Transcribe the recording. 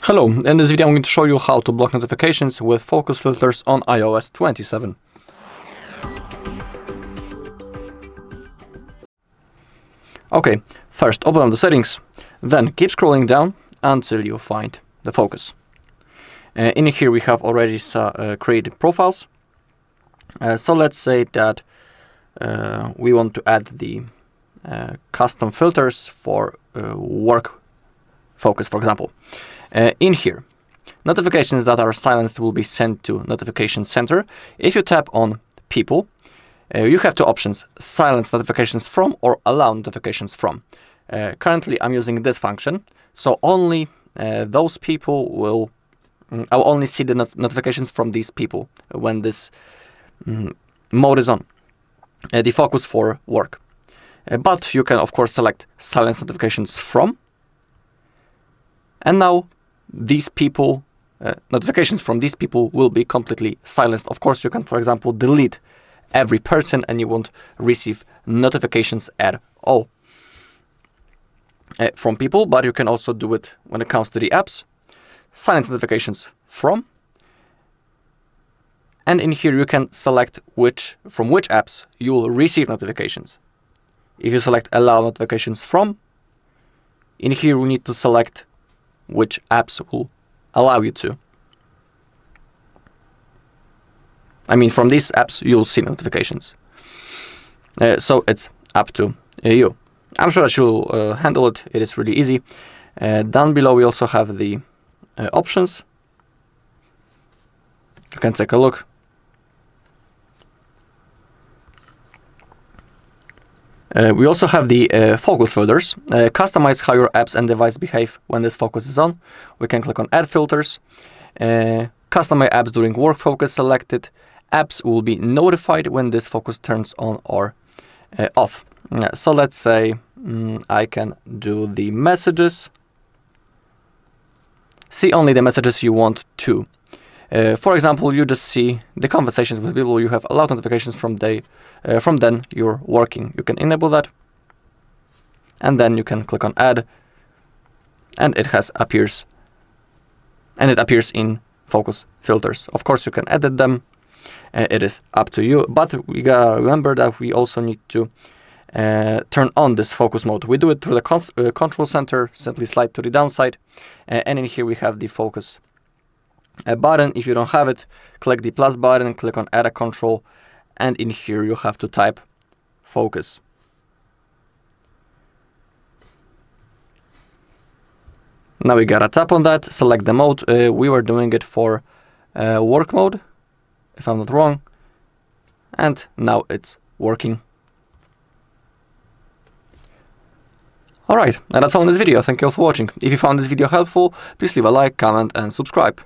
Hello, in this video I'm going to show you how to block notifications with focus filters on iOS 27. Okay, first open up the settings, then keep scrolling down until you find the focus. In here we have already created profiles. So let's say that we want to add the custom filters for work focus, for example. In here, notifications that are silenced will be sent to Notification Center. If you tap on People, you have two options: silence notifications from or allow notifications from. Currently, I'm using this function, so only those people will. I'll only see the notifications from these people when this mode is on. The focus for work. But you can, of course, select silence notifications from. And now these people, notifications from these people will be completely silenced. Of course, you can, for example, delete every person and you won't receive notifications at all from people, but you can also do it when it comes to the apps. Silence notifications from. And in here you can select from which apps you will receive notifications. If you select allow notifications from, in here we need to select which apps will allow you to. I mean, from these apps you'll see notifications. So it's up to you. I'm sure that you'll handle it. It is really easy. Down below we also have the options. You can take a look. We also have the focus filters. Customize how your apps and device behave when this focus is on. We can click on Add Filters. Customize apps during work focus selected. Apps will be notified when this focus turns on or off. So let's say I can do the messages. See only the messages you want to. For example, you just see the conversations with people you have allowed notifications from then you're working. You can enable that, and then you can click on Add, and it appears in focus filters. Of course, you can edit them. It is up to you, but we gotta remember that we also need to turn on this focus mode. We do it through the control center. Simply slide to the downside, and in here we have the focus button. If you don't have it, click the plus button, click on Add a Control, and in here you have to type focus. Now we gotta tap on that, select the mode. We were doing it for work mode, if I'm not wrong, and now it's working. Alright, and that's all in this video. Thank you all for watching. If you found this video helpful, please leave a like, comment, and subscribe.